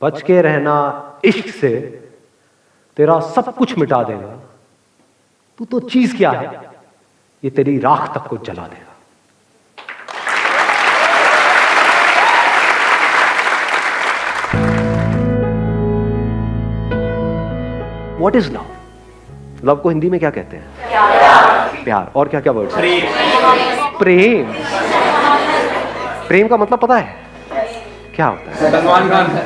बच के रहना इश्क से, तेरा सब कुछ मिटा देगा। तू तो चीज क्या है, ये तेरी राख तक को जला देगा। What is love? लव को हिंदी में क्या कहते हैं? प्यार। और क्या क्या वर्ड? प्रेम। प्रेम का मतलब पता है क्या होता है? सलमान खान है।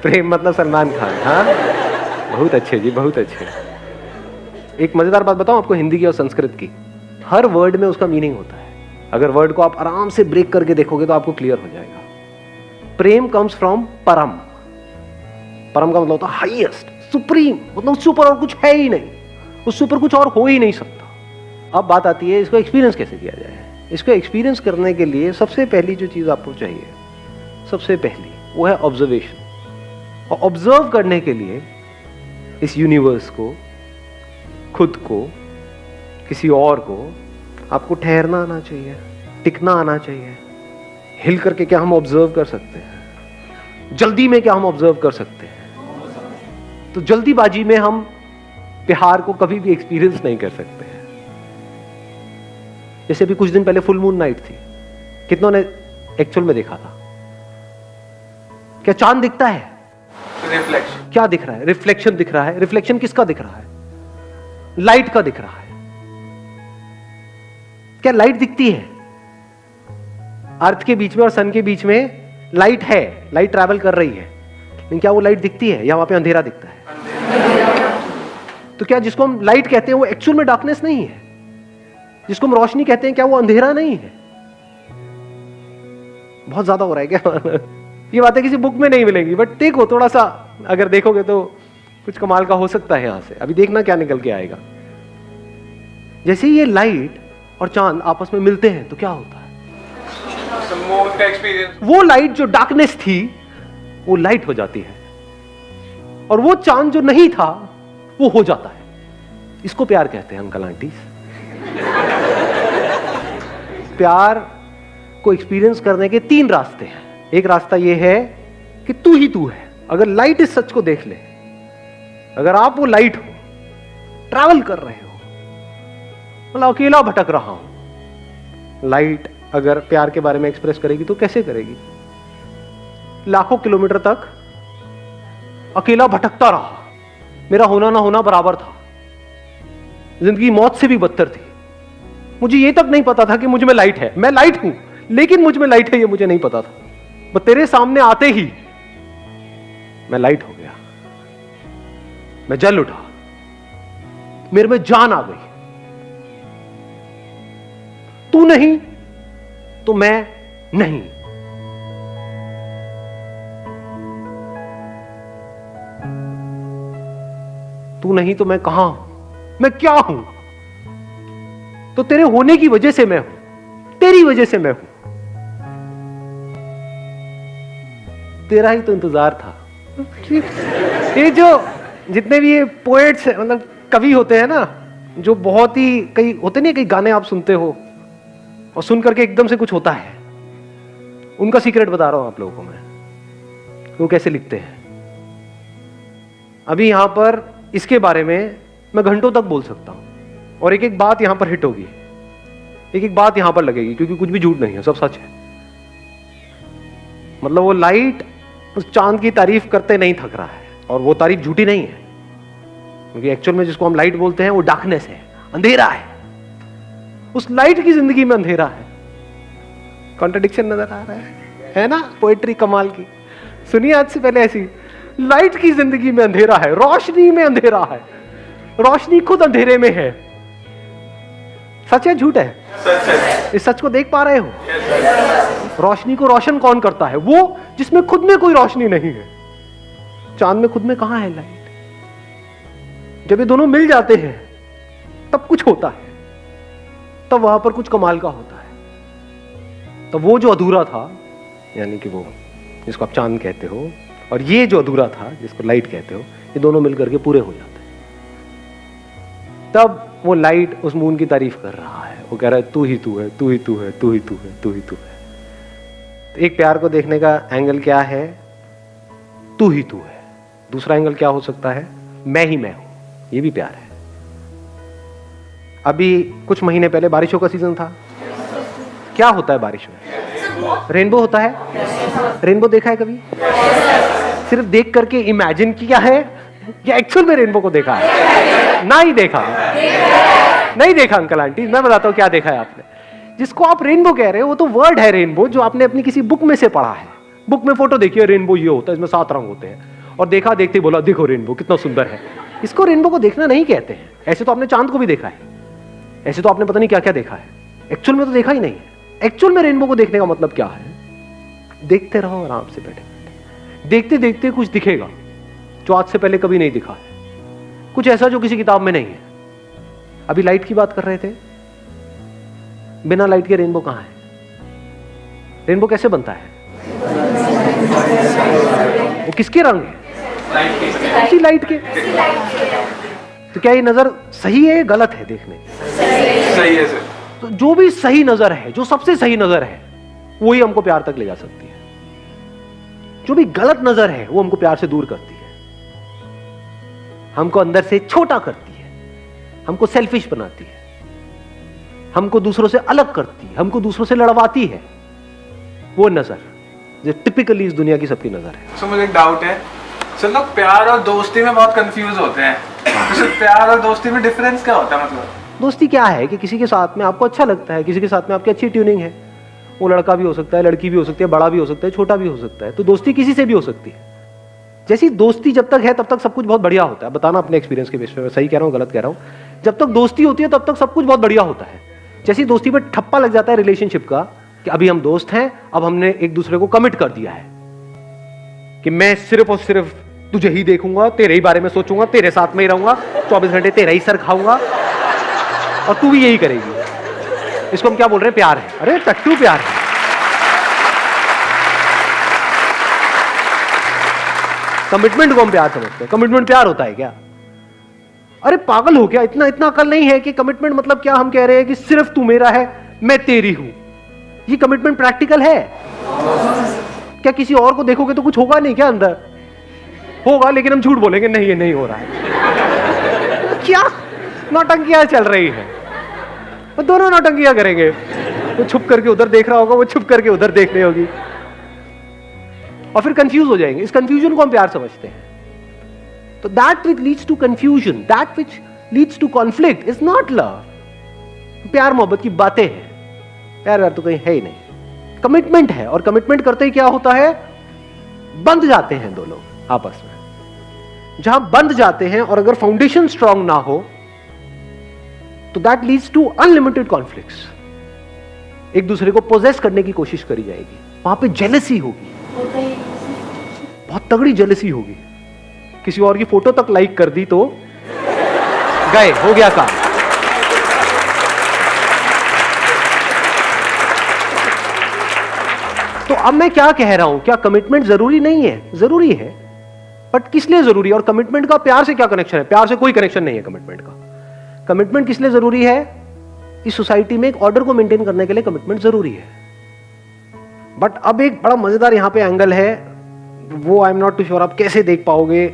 प्रेम मतलब सलमान खान। हाँ, बहुत अच्छे जी, बहुत अच्छे। एक मजेदार बात बताऊं आपको हिंदी की और संस्कृत की। हर वर्ड में उसका मीनिंग होता है। अगर वर्ड को आप आराम से ब्रेक करके देखोगे तो आपको क्लियर हो जाएगा। प्रेम कम्स फ्रॉम परम। परम का मतलब होता है हाईएस्ट, सुप्रीम, मतलब उससे ऊपर और कुछ है ही नहीं, उससे ऊपर कुछ और हो ही नहीं सकता। अब बात आती है इसको एक्सपीरियंस कैसे किया जाए। इसको एक्सपीरियंस करने के लिए सबसे पहली जो चीज आपको चाहिए, सबसे पहली वो है ऑब्जर्वेशन। और ऑब्जर्व करने के लिए इस यूनिवर्स को, खुद को, किसी और को, आपको ठहरना आना चाहिए, टिकना आना चाहिए। हिल करके क्या हम ऑब्जर्व कर सकते हैं? जल्दी में क्या हम ऑब्जर्व कर सकते हैं? तो जल्दीबाजी में हम प्यार को कभी भी एक्सपीरियंस नहीं कर सकते हैं। जैसे अभी कुछ दिन पहले फुल मून नाइट थी, कितनों ने एक्चुअल में देखा था? क्या चांद दिखता है? रिफ्लेक्शन। क्या दिख रहा है? रिफ्लेक्शन दिख रहा है। रिफ्लेक्शन किसका दिख रहा है? लाइट का दिख रहा है। क्या लाइट दिखती है? अर्थ के बीच में और सन के बीच में लाइट है, लाइट ट्रैवल कर रही है, लेकिन क्या वो लाइट दिखती है या वहां पे अंधेरा दिखता है? तो क्या जिसको हम लाइट कहते हैं वो एक्चुअल में डार्कनेस नहीं है? जिसको हम रोशनी कहते हैं क्या वो अंधेरा नहीं है? बहुत ज्यादा हो रहा है क्या? ये बातें किसी बुक में नहीं मिलेंगी, बट देखो थोड़ा सा अगर देखोगे तो कुछ कमाल का हो सकता है यहां से। अभी देखना क्या निकल के आएगा। जैसे ये लाइट और चांद आपस में मिलते हैं तो क्या होता है? का एक्सपीरियंस। वो लाइट जो डार्कनेस थी वो लाइट हो जाती है, और वो चांद जो नहीं था वो हो जाता है। इसको प्यार कहते हैं अंकल आंटी। प्यार को एक्सपीरियंस करने के 3 रास्ते हैं। एक रास्ता ये है कि तू ही तू है। अगर लाइट इस सच को देख ले, अगर आप वो लाइट हो, ट्रैवल कर रहे हो, मतलब अकेला भटक रहा हूं, लाइट अगर प्यार के बारे में एक्सप्रेस करेगी तो कैसे करेगी? लाखों किलोमीटर तक अकेला भटकता रहा, मेरा होना ना होना बराबर था, जिंदगी मौत से भी बदतर थी। मुझे ये तक नहीं पता था कि मुझ में लाइट है। मैं लाइट हूं लेकिन मुझ में लाइट है ये मुझे नहीं पता था। बस तेरे सामने आते ही मैं लाइट हो गया, मैं जल उठा, मेरे में जान आ गई। तू नहीं तो मैं नहीं। तू नहीं तो मैं कहां हूं? मैं क्या हूं? तो तेरे होने की वजह से मैं हूं, तेरी वजह से मैं हूं। तेरा ही तो इंतजार था। ये जो जितने भी ये पोएट्स मतलब कवि होते हैं ना, जो बहुत ही कई होते नहीं, कई गाने आप सुनते हो और सुन करके एकदम से कुछ होता है, उनका सीक्रेट बता रहा हूं आप लोगों को मैं, वो कैसे लिखते हैं। अभी यहां पर इसके बारे में मैं घंटों तक बोल सकता हूं और एक एक बात यहां पर हिट होगी, एक एक बात यहां पर लगेगी, क्योंकि कुछ भी झूठ नहीं है, सब सच है। मतलब वो लाइट उस चांद की तारीफ करते नहीं थक रहा है, और वो तारीफ झूठी नहीं है, क्योंकि एक्चुअल में जिसको हम लाइट बोलते हैं वो डार्कनेस है, अंधेरा है। उस लाइट की जिंदगी में अंधेरा है। कॉन्ट्रडिक्शन नजर आ रहा है ना? पोएट्री कमाल की। सुनिए आज से पहले ऐसी, लाइट की जिंदगी में अंधेरा है, रोशनी में अंधेरा है, रोशनी खुद अंधेरे में है। सच है झूठ है? सच है। इस सच को देख पा रहे हो? रोशनी को रोशन कौन करता है? वो जिसमें खुद में कोई रोशनी नहीं है। चांद में खुद में कहां है लाइट? जब ये दोनों मिल जाते हैं तब कुछ होता है, तब वहां पर कुछ कमाल का होता है। तब वो जो अधूरा था, यानी कि वो जिसको आप चांद कहते हो, और ये जो अधूरा था जिसको लाइट कहते हो, ये दोनों मिलकर के पूरे हो जाते हैं। तब वो लाइट उस मून की तारीफ कर रहा है, वो कह रहा है तू ही तू है, तू ही तू है, तू ही तू है, तू ही तू है। तो एक प्यार को देखने का एंगल क्या है? तू ही तू है। दूसरा एंगल क्या हो सकता है? मैं ही मैं हूं। ये भी प्यार है। अभी कुछ महीने पहले बारिशों का सीजन था। क्या होता है बारिश में? रेनबो होता है। रेनबो देखा है कभी? सिर्फ देख करके इमेजिन किया है या एक्चुअल में रेनबो को देखा है? ना ही देखा। नहीं देखा अंकल आंटी, मैं बताता हूं क्या देखा है आपने। जिसको आप रेनबो कह रहे हो वो तो वर्ड है रेनबो, जो आपने अपनी किसी बुक में से पढ़ा है। बुक में फोटो देखी है, रेनबो ये होता है, इसमें 7 रंग होते हैं, और देखा देखते बोला देखो रेनबो कितना सुंदर है। इसको रेनबो को देखना नहीं कहते हैं। ऐसे तो आपने चांद को भी देखा है, ऐसे तो आपने पता नहीं क्या क्या देखा है, एक्चुअल में तो देखा ही नहीं है। एक्चुअल में रेनबो को देखने का मतलब क्या है? देखते रहो आराम से बैठे बैठे, देखते देखते कुछ दिखेगा जो आज से पहले कभी नहीं दिखा है, कुछ ऐसा जो किसी किताब में नहीं है। अभी लाइट की बात कर रहे थे, बिना लाइट के रेनबो कहां है? रेनबो कैसे बनता है? वो किसके रंग है? उसी लाइट के। तो क्या ये नजर सही है या गलत है देखने? सही है सर। तो जो भी सही नजर है, जो सबसे सही नजर है, वही हमको प्यार तक ले जा सकती है। जो भी गलत नजर है वो हमको प्यार से दूर करती है, हमको अंदर से छोटा करती है, हमको सेल्फिश बनाती है, हमको दूसरों से अलग करती है, हमको दूसरों से लड़वाती है। वो नजर जो टिपिकली इस दुनिया की सबकी नजर है। सर मुझे एक डाउट है सर, लोग प्यार और दोस्ती में बहुत कंफ्यूज होते हैं। तो सर प्यार और दोस्ती में डिफरेंस क्या होता है? मतलब दोस्ती क्या है कि किसी के साथ में आपको अच्छा लगता है, किसी के साथ में आपकी अच्छी ट्यूनिंग है। वो लड़का भी हो सकता है, लड़की भी हो सकती है, बड़ा भी हो सकता है, छोटा भी हो सकता है। तो दोस्ती किसी से भी हो सकती है। जैसी दोस्ती जब तक है तब तक सब कुछ बहुत बढ़िया होता है। बताना अपने एक्सपीरियंस के बेस पे, सही कह रहा हूँ गलत कह रहा हूँ। जब तक दोस्ती होती है तब तक सब कुछ बहुत बढ़िया होता है। जैसी दोस्ती पे ठप्पा लग जाता है रिलेशनशिप का कि अभी हम दोस्त हैं, अब हमने एक दूसरे को कमिट कर दिया है कि मैं सिर्फ और सिर्फ तुझे ही देखूंगा, तेरे ही बारे में सोचूंगा, तेरे साथ में ही रहूंगा, 24 घंटे तेरा ही सर खाऊंगा और तू भी यही करेगी। इसको हम क्या बोल रहे हैं? प्यार है। अरे टट्टू प्यार है। कमिटमेंट को हम प्यार समझते हैं। कमिटमेंट प्यार होता है क्या? अरे पागल हो क्या? इतना इतना अकल नहीं है कि कमिटमेंट मतलब क्या? हम कह रहे हैं कि सिर्फ तू मेरा है, मैं तेरी हूं। ये कमिटमेंट प्रैक्टिकल है क्या? किसी और को देखोगे तो कुछ होगा नहीं क्या? अंदर होगा, लेकिन हम झूठ बोलेंगे नहीं ये नहीं हो रहा है। क्या नौटंकियां चल रही है? वो दोनों नौटंकियां करेंगे। वो छुप करके उधर देख रहा होगा, वो छुप करके उधर देख रही होगी, और फिर कंफ्यूज हो जाएंगे। इस कंफ्यूजन को हम प्यार समझते हैं। तो that which leads to confusion, that which leads to conflict is not love. प्यार मोहब्बत की बातें हैं, प्यार व्यार तो कहीं है ही नहीं। कमिटमेंट है, और कमिटमेंट करते ही क्या होता है? बंध जाते हैं दो लोग आपस में। जहां बंध जाते हैं और अगर फाउंडेशन स्ट्रांग ना हो तो that leads to unlimited conflicts. एक दूसरे को पोजेस करने की कोशिश करी जाएगी, वहां पे जेलसी होगी, बहुत तगड़ी जेलसी होगी। किसी और की फोटो तक लाइक कर दी तो गए, हो गया काम। तो अब मैं क्या कह रहा हूं? क्या कमिटमेंट जरूरी नहीं है? जरूरी है, बट किस लिए जरूरी है? और कमिटमेंट का प्यार से क्या कनेक्शन है? प्यार से कोई कनेक्शन नहीं है कमिटमेंट का। कमिटमेंट किस लिए जरूरी है? इस सोसाइटी में एक ऑर्डर को मेंटेन करने के लिए कमिटमेंट जरूरी है। बट अब एक बड़ा मजेदार यहां पे एंगल है, वो I am not too sure आप कैसे देख पाओगे,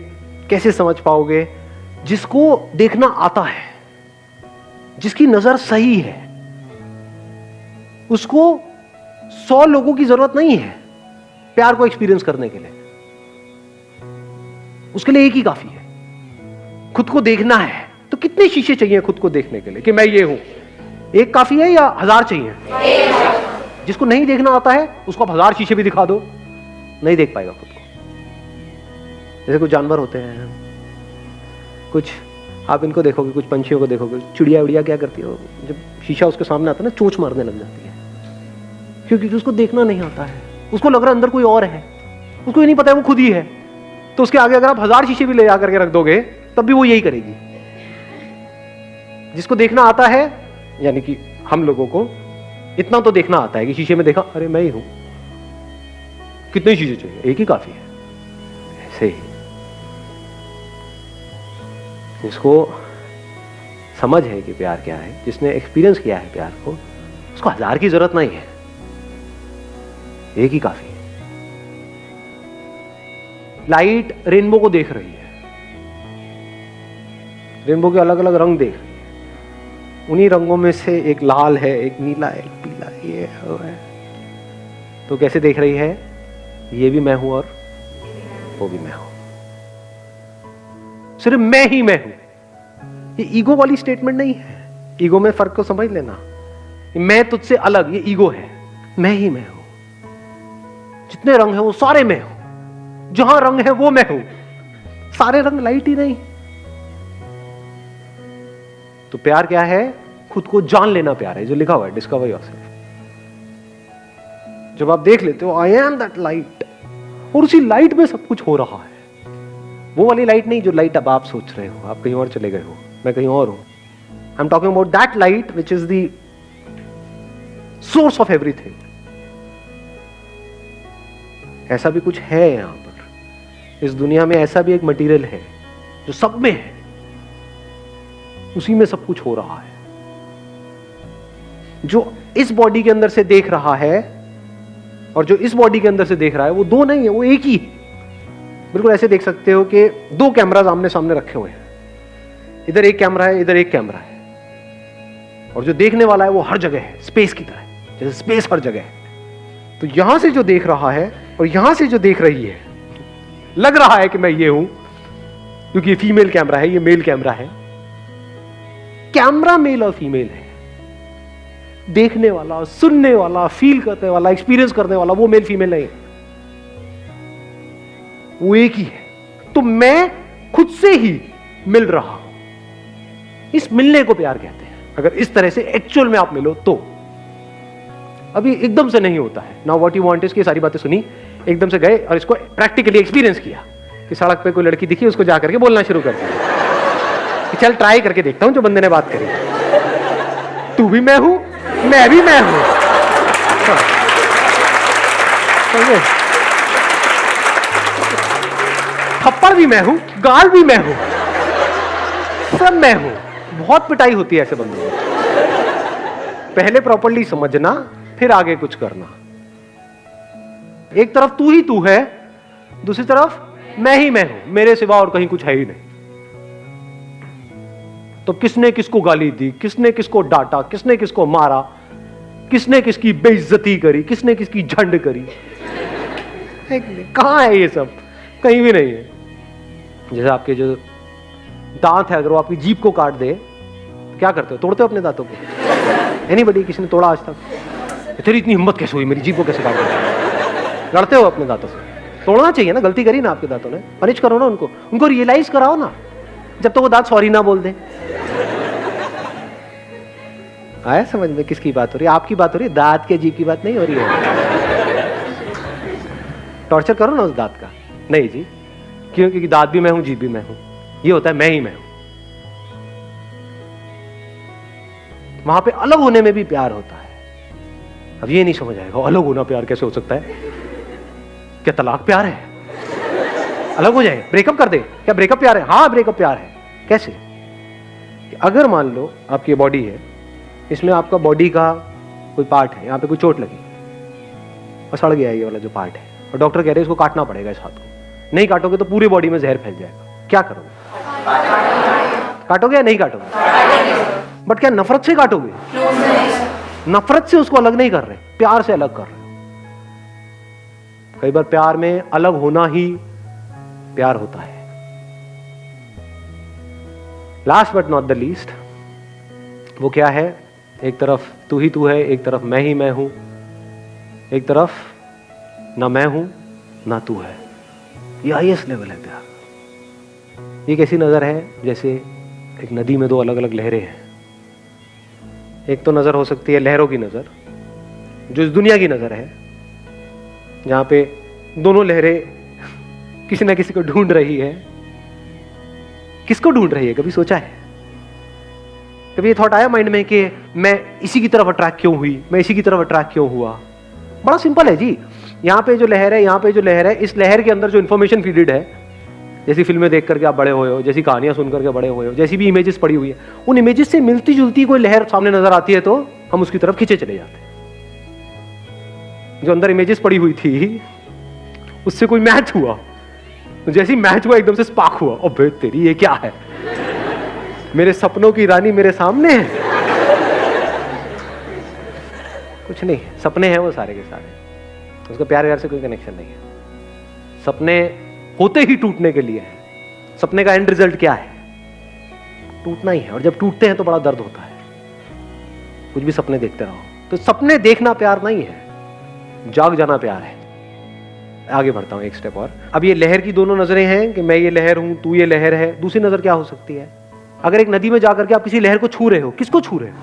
कैसे समझ पाओगे। जिसको देखना आता है, जिसकी नजर सही है, उसको 100 लोगों की जरूरत नहीं है प्यार को एक्सपीरियंस करने के लिए। उसके लिए एक ही काफी है। खुद को देखना है तो कितने शीशे चाहिए खुद को देखने के लिए कि मैं ये हूं? एक काफी है या 1000 चाहिए? जिसको नहीं देखना आता है उसको आप 1000 शीशे भी दिखा दो, नहीं देख पाएगा खुद को। जैसे कुछ जानवर होते हैं, कुछ आप इनको देखोगे, कुछ पंछियों को देखोगे, चिड़िया उड़िया क्या करती है, जब शीशा उसके सामने आता है ना, चोंच मारने लग जाती है, क्योंकि उसको देखना नहीं आता है। उसको लग रहा है अंदर कोई और है, उसको ये नहीं पता है वो खुद ही है। तो उसके आगे अगर आप 1000 शीशे भी ले जाकर के रख दोगे तब भी वो यही करेगी। जिसको देखना आता है, यानी कि हम लोगों को इतना तो देखना आता है कि शीशे में देखा, अरे मैं ही हूं, कितने शीशे चाहिए? एक ही काफी है। ऐसे ही जिसको समझ है कि प्यार क्या है, जिसने एक्सपीरियंस किया है प्यार को, उसको 1000 की जरूरत नहीं है, एक ही काफी है। लाइट रेनबो को देख रही है, रेनबो के अलग अलग रंग देख रही है, उन्हीं रंगों में से एक लाल है, एक नीला है, एक पीला है, ये है। तो कैसे देख रही है? ये भी मैं हूं और वो भी मैं हूं, सिर्फ मैं ही मैं हूं। ये ईगो वाली स्टेटमेंट नहीं है, ईगो में फर्क को समझ लेना। मैं तुझसे अलग, ये ईगो है। मैं ही मैं हूं, जितने रंग हैं वो सारे मैं हूं, जहां रंग है वो मैं हूं, सारे रंग लाइट ही नहीं। तो प्यार क्या है? खुद को जान लेना प्यार है, जो लिखा हुआ है डिस्कवर योरसेल्फ। जब आप देख लेते हो आई एम दैट लाइट, और उसी लाइट में सब कुछ हो रहा है। वो वाली लाइट नहीं जो लाइट अब आप सोच रहे हो, आप कहीं और चले गए हो, मैं कहीं और हूं। I am talking about that light which is the source of everything. ऐसा भी कुछ है यहां पर, इस दुनिया में ऐसा भी एक मटेरियल है जो सब में है, उसी में सब कुछ हो रहा है। जो इस बॉडी के अंदर से देख रहा है और जो इस बॉडी के अंदर से देख रहा है, वो दो नहीं है, वो एक ही है। बिल्कुल ऐसे देख सकते हो कि दो कैमरास आमने सामने रखे हुए हैं, इधर एक कैमरा है, इधर एक कैमरा है, और जो देखने वाला है वो हर जगह है, स्पेस की तरह, जैसे स्पेस हर जगह है। तो यहां से जो देख रहा है और यहां से जो देख रही है, लग रहा है कि मैं ये हूं, क्योंकि ये फीमेल कैमरा है, ये मेल कैमरा है। कैमरा मेल और फीमेल है, देखने वाला, सुनने वाला, फील करने वाला, एक्सपीरियंस करने वाला वो मेल फीमेल नहीं, वो एक ही है। तो मैं खुद से ही मिल रहा हूं, इस मिलने को प्यार कहते हैं। अगर इस तरह से एक्चुअल में आप मिलो तो, अभी एकदम से नहीं होता है। Now what you want is की सारी बातें सुनी, एकदम से गए और इसको प्रैक्टिकली एक्सपीरियंस किया कि सड़क पे कोई लड़की दिखी, उसको जाकर के बोलना शुरू कर दिया कि चल ट्राई करके देखता हूं जो बंदे ने बात करी, तू भी मैं हूं, मैं भी मैं हूं। थप्पड़ भी मैं हूं, गाल भी मैं हूं, सब मैं हूं। बहुत पिटाई होती है ऐसे बंदों में। पहले प्रॉपर्ली समझना, फिर आगे कुछ करना। एक तरफ तू ही तू है, दूसरी तरफ मैं ही मैं हूं, मेरे सिवा और कहीं कुछ है ही नहीं। तो किसने किसको गाली दी, किसने किसको डांटा, किसने किसको मारा, किसने किसकी बेइज्जती करी, किसने किसकी झंड करी, कहां है ये सब? कहीं भी नहीं है। जैसे आपके जो दांत है, अगर वो आपकी जीभ को काट दे, तो क्या करते हो? तोड़ते हो अपने दांतों को? एनीबॉडी, किसी ने तोड़ा आज तक? तेरी इतनी हिम्मत कैसे हुई, मेरी जीभ को कैसे काट दिया? लड़ते हो अपने दांतों से? तोड़ना चाहिए ना, गलती करी ना आपके दांतों ने, पनिश करो ना उनको रियलाइज कराओ ना, जब तक वो दांत सॉरी ना बोल दे। आया समझ में किसकी बात हो रही है? आपकी बात हो रही है, दांत के जीभ की बात नहीं हो रही है। टॉर्चर करो ना उस दांत का। नहीं जी, क्यों? क्योंकि दांत भी मैं हूं, जीभ भी मैं हूं, ये होता है मैं ही मैं हूं। वहां पे अलग होने में भी प्यार होता है। अब ये नहीं समझ आएगा, अलग होना प्यार कैसे हो सकता है? क्या तलाक प्यार है? अलग हो जाए, ब्रेकअप कर दे, क्या ब्रेकअप प्यार है? हाँ ब्रेकअप प्यार है। कैसे? अगर मान लो आपकी बॉडी है, इसमें आपका बॉडी का कोई पार्ट है, यहाँ पे कोई चोट लगी और सड़ गया ये वाला जो पार्ट है, और डॉक्टर कह रहे हैं इसको काटना पड़ेगा इस हाथ को, नहीं काटोगे तो पूरी बॉडी में जहर फैल जाएगा, क्या करोगे? काटोगे या नहीं काटोगे? बट क्या नफरत से काटोगे? नफरत से उसको अलग नहीं कर रहे, प्यार से अलग कर रहे हो। कई बार प्यार में अलग होना ही प्यार होता है। Last but not the least, वो क्या है? एक तरफ तू ही तू है, एक तरफ मैं ही मैं हूं, एक तरफ ना मैं हूं ना तू है। ये हाईएस्ट लेवल है प्यार। ये कैसी नजर है? जैसे एक नदी में दो अलग अलग लहरें हैं। एक तो नजर हो सकती है लहरों की नजर, जो इस दुनिया की नजर है, जहां पे दोनों लहरें किसी ना किसी को ढूंढ रही है। किसको ढूंढ रही है? कभी सोचा है? कभी ये थॉट आया माइंड में कि मैं इसी की तरफ अट्रैक्ट क्यों हुई, मैं इसी की तरफ अट्रैक्ट क्यों हुआ? बड़ा सिंपल है जी। यहाँ पे जो लहर है, यहाँ पे जो लहर है, इस लहर के अंदर जो इंफॉर्मेशन फीडेड है जैसी फिल्में देख करके आप बड़े हुए हो, जैसी कहानियां सुन करके बड़े हुए हो, जैसी भी इमेजेस पड़ी हुई है, उन इमेजेस से मिलती जुलती कोई लहर सामने नजर आती है तो हम उसकी तरफ खींचे चले जाते हैं। जो अंदर इमेजेस पड़ी हुई थी उससे कोई मैच हुआ, तो जैसी मैच हुआ एकदम से स्पार्क हुआ, अबे तेरी ये क्या है, मेरे सपनों की रानी मेरे सामने है। कुछ नहीं, सपने हैं वो सारे के सारे, उसका प्यार व्यार से कोई कनेक्शन नहीं है। सपने होते ही टूटने के लिए है। सपने का एंड रिजल्ट क्या है? टूटना ही है, और जब टूटते हैं तो बड़ा दर्द होता है। कुछ भी सपने देखते रहो, तो सपने देखना प्यार नहीं है, जाग जाना प्यार है। आगे बढ़ता हूं एक स्टेप और। अब ये लहर की दोनों नजरें हैं कि मैं ये लहर हूं, तू ये लहर है। दूसरी नजर क्या हो सकती है? अगर एक नदी में जाकर के आप किसी लहर को छू रहे हो, किसको छू रहे हो?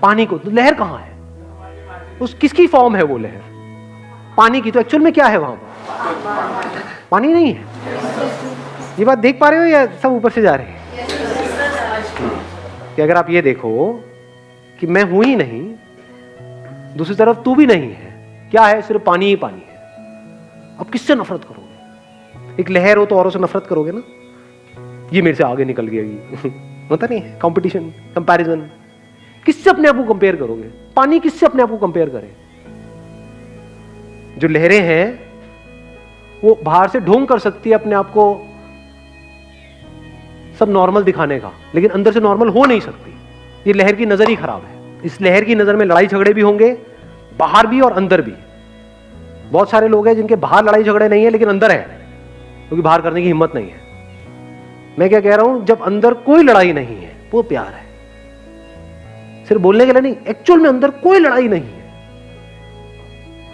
पानी को। तो लहर कहां है? उस किसकी फॉर्म है वो लहर? पानी की। तो एक्चुअल में क्या है वहां पर? पानी नहीं है। ये बात देख पा रहे हो या सब ऊपर से जा रहे हैं? कि अगर आप ये देखो कि मैं हूं ही नहीं, दूसरी तरफ तू भी नहीं है, क्या है? सिर्फ पानी ही पानी है। अब किससे नफरत करोगे? एक लहर हो तो औरों से नफरत करोगे ना, ये मेरे से आगे निकल गई होता नहीं है, कंपटीशन, कंपैरिजन। किससे अपने आप को कंपेयर करोगे? पानी किससे अपने आप को कंपेयर करे? जो लहरें हैं वो बाहर से ढोंग कर सकती है अपने आप को सब नॉर्मल दिखाने का, लेकिन अंदर से नॉर्मल हो नहीं सकती। ये लहर की नजर ही खराब है। इस लहर की नजर में लड़ाई झगड़े भी होंगे, बाहर भी और अंदर भी। बहुत सारे लोग हैं जिनके बाहर लड़ाई झगड़े नहीं है लेकिन अंदर है, क्योंकि बाहर करने की हिम्मत नहीं है। मैं क्या कह रहा हूं, जब अंदर कोई लड़ाई नहीं है वो प्यार है। सिर्फ बोलने के लिए नहीं, एक्चुअल में अंदर कोई लड़ाई नहीं है,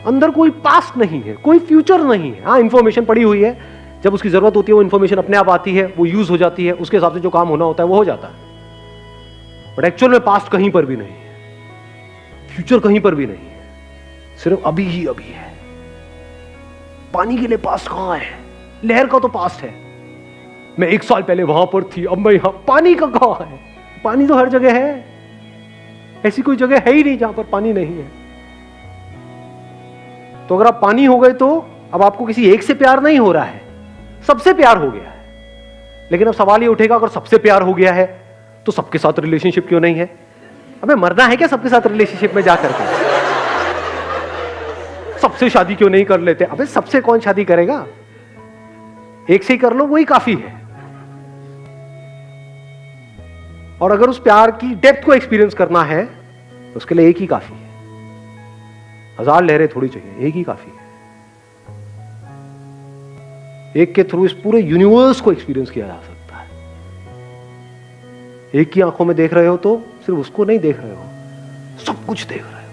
अंदर कोई पास्ट नहीं है, कोई फ्यूचर नहीं है। हाँ, इंफॉर्मेशन पड़ी हुई है, जब उसकी जरूरत होती है वो इंफॉर्मेशन अपने आप आती है, वो यूज हो जाती है, उसके हिसाब से जो काम होना होता है वो हो जाता है। बट एक्चुअल में पास्ट कहीं पर भी नहीं है, फ्यूचर कहीं पर भी नहीं है, सिर्फ अभी ही अभी है। पानी के लिए पास्ट कहां है? लहर का तो पास्ट है, मैं 1 साल पहले वहां पर थी, अब मैं यहां। पानी का कहां है? पानी तो हर जगह है, ऐसी कोई जगह है ही नहीं जहां पर पानी नहीं है। तो अगर आप पानी हो गए तो अब आपको किसी एक से प्यार नहीं हो रहा है, सबसे प्यार हो गया है। लेकिन अब सवाल ये उठेगा, अगर सबसे प्यार हो गया है तो सबके साथ रिलेशनशिप क्यों नहीं है? अबे मरना है क्या सबके साथ रिलेशनशिप में जाकर के? सबसे शादी क्यों नहीं कर लेते? अबे सबसे कौन शादी करेगा? एक से ही कर लो, वही काफी है। और अगर उस प्यार की डेप्थ को एक्सपीरियंस करना है तो उसके लिए एक ही काफी है। 1000 लहरें थोड़ी चाहिए, एक ही काफी है। एक के थ्रू इस पूरे यूनिवर्स को एक्सपीरियंस किया जा सकता है। एक की आंखों में देख रहे हो तो सिर्फ उसको नहीं देख रहे हो, सब कुछ देख रहे हो।